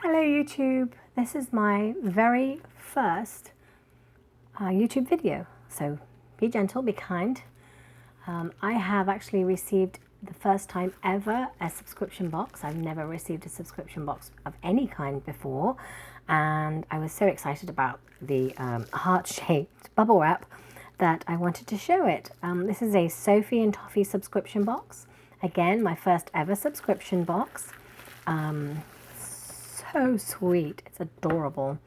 Hello YouTube, this is my very first YouTube video, so be gentle, be kind. I have actually received the first time ever a subscription box. I've never received a subscription box of any kind before, and I was so excited about the heart-shaped bubble wrap that I wanted to show it. This is a Sophie and Toffee subscription box. Again, my first ever subscription box. So sweet, it's adorable.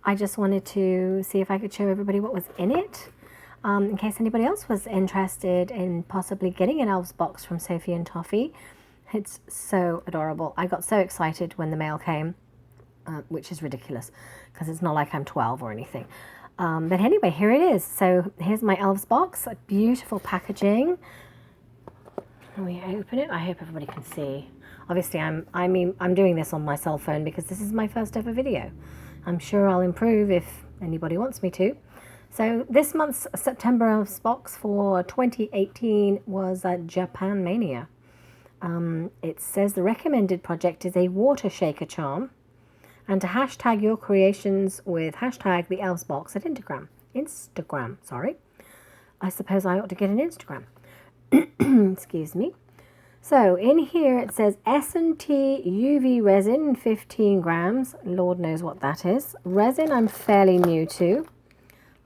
I just wanted to see if I could show everybody what was in it, in case anybody else was interested in possibly getting an Elves box from Sophie and Toffee. It's so adorable. I got so excited when the mail came, which is ridiculous because it's not like I'm 12 or anything. But anyway, here it is. So here's my Elves box, beautiful packaging. Can we open it? I hope everybody can see. Obviously, I'm doing this on my cell phone because this is my first ever video. I'm sure I'll improve if anybody wants me to. So this month's September Elves box for 2018 was Japan Mania. It says the recommended project is a water shaker charm, and to hashtag your creations with hashtag the Elves box at Instagram. Sorry, I suppose I ought to get an Instagram. Excuse me. So in here it says S&T UV resin, 15 grams. Lord knows what that is. Resin I'm fairly new to.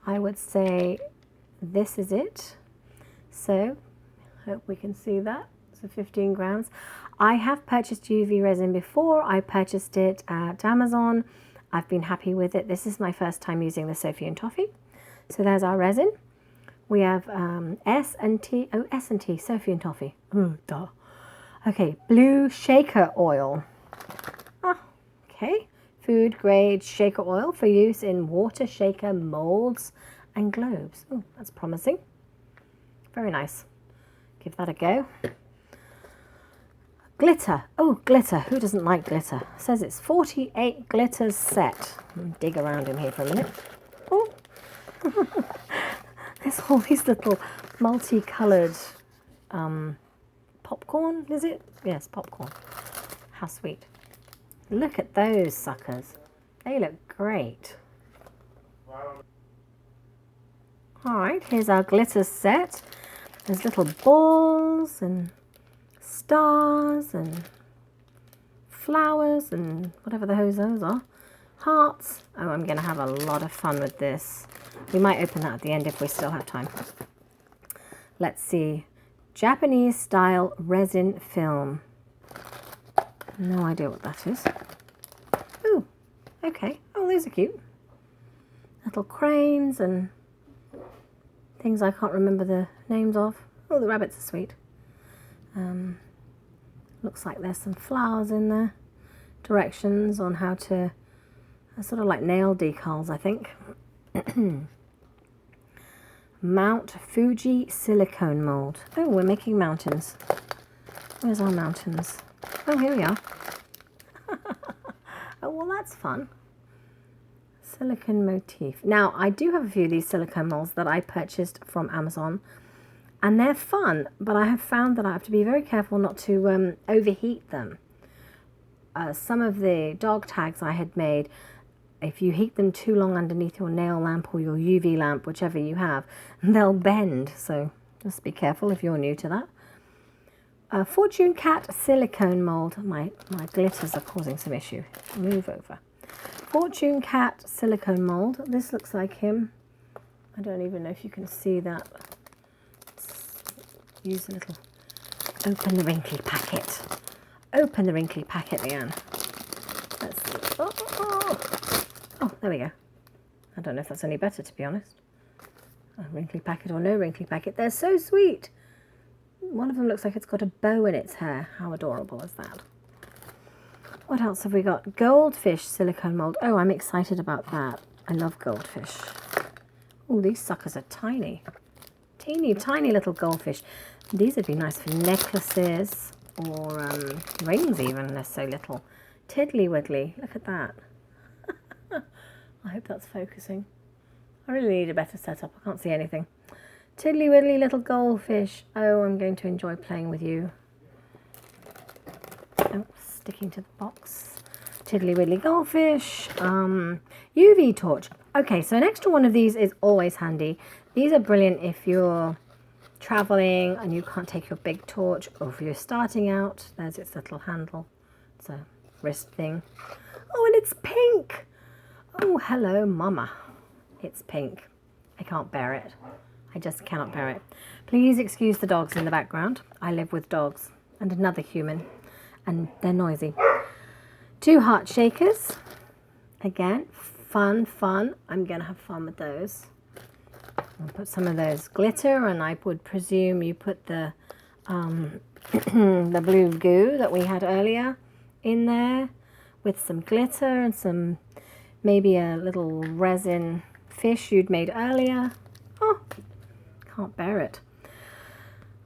I would say this is it. So hope we can see that. So 15 grams. I have purchased UV resin before. I purchased it at Amazon. I've been happy with it. This is my first time using the Sophie and Toffee. So there's our resin. We have S&T, Sophie and Toffee. Duh. Okay, blue shaker oil. Okay, food grade shaker oil for use in water shaker molds and globes. Oh, that's promising. Very nice. Give that a go. Glitter. Oh, glitter. Who doesn't like glitter? It says it's 48 glitters set. Dig around in here for a minute. Oh. There's all these little multicolored popcorn, is it? Yes, popcorn. How sweet. Look at those suckers. They look great. Alright, here's our glitter set. There's little balls and stars and flowers and whatever the hose those are. Hearts. Oh, I'm going to have a lot of fun with this. We might open that at the end if we still have time. Let's see. Japanese style resin film. No idea what that is. Ooh, okay. Oh, these are cute. Little cranes and things I can't remember the names of. Oh, the rabbits are sweet. Looks like there's some flowers in there. Directions on how to, sort of like nail decals, I think. Mount Fuji silicone mold. Oh, we're making mountains. Where's our mountains? Oh, here we are. Oh, well, that's fun. Silicone motif. Now, I do have a few of these silicone molds that I purchased from Amazon, and they're fun, but I have found that I have to be very careful not to overheat them. Some of the dog tags I had made, if you heat them too long underneath your nail lamp or your UV lamp, whichever you have, they'll bend. So just be careful if you're new to that. Fortune Cat silicone mold. My glitters are causing some issue. Move over. Fortune Cat silicone mold. This looks like him. I don't even know if you can see that. Let's use a little. Open the wrinkly packet. Open the wrinkly packet, Leanne. Let's see. Oh, there we go. I don't know if that's any better, to be honest. A wrinkly packet or no wrinkly packet. They're so sweet. One of them looks like it's got a bow in its hair. How adorable is that? What else have we got? Goldfish silicone mold. Oh, I'm excited about that. I love goldfish. Oh, these suckers are tiny. Teeny, tiny little goldfish. These would be nice for necklaces or rings even. They're so little. Tiddly wiggly. Look at that. I hope that's focusing. I really need a better setup. I can't see anything. Tiddly widdly little goldfish. Oh, I'm going to enjoy playing with you. Oh, sticking to the box. Tiddly Widdly Goldfish, UV torch. Okay, so an extra one of these is always handy. These are brilliant if you're traveling and you can't take your big torch, or if you're starting out. There's its little handle. It's a wrist thing. Oh, and it's pink. Oh, hello, mama. It's pink. I can't bear it. I just cannot bear it. Please excuse the dogs in the background. I live with dogs and another human, and they're noisy. 2 heart shakers. Again, fun. I'm going to have fun with those. I'll put some of those glitter, and I would presume you put the the blue goo that we had earlier in there with some glitter and some, maybe a little resin fish you'd made earlier. Oh, can't bear it.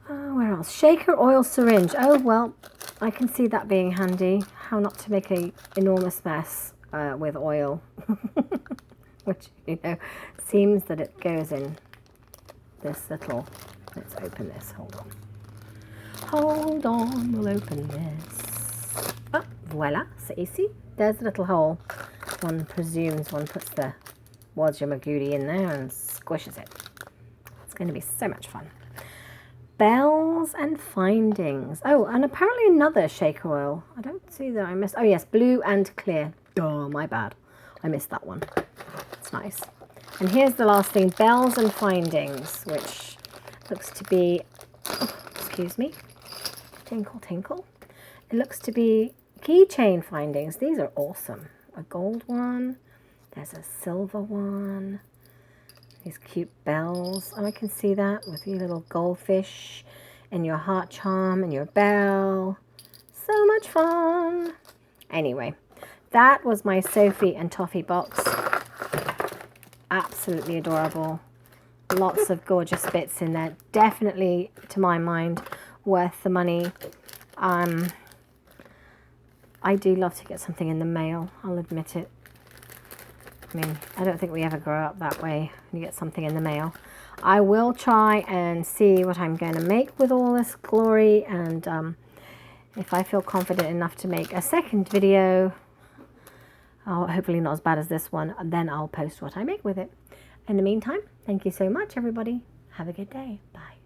Where else? Shaker oil syringe. Oh, well, I can see that being handy. How not to make an enormous mess with oil. Which, you know, seems that it goes in this little... Let's open this. Hold on. Hold on, we'll open this. Oh, voila. So you see, there's the little hole. One presumes one puts the wajamagoody in there and squishes it. It's going to be so much fun. Bells and findings. Oh, and apparently another shaker oil. I don't see that I missed. Oh, yes, blue and clear. Oh, my bad. I missed that one. It's nice. And here's the last thing, bells and findings, which looks to be, oh, excuse me, tinkle, tinkle. It looks to be keychain findings. These are awesome. A gold one. There's a silver one. These cute bells. Oh, I can see that with your little goldfish and your heart charm and your bell. So much fun. Anyway, that was my Sophie and Toffee box. Absolutely adorable. Lots of gorgeous bits in there. Definitely, to my mind, worth the money. I do love to get something in the mail. I'll admit it. I mean, I don't think we ever grow up that way when you get something in the mail. I will try and see what I'm going to make with all this glory, and if I feel confident enough to make a second video, hopefully not as bad as this one, then I'll post what I make with it. In the meantime, thank you so much, everybody. Have a good day. Bye.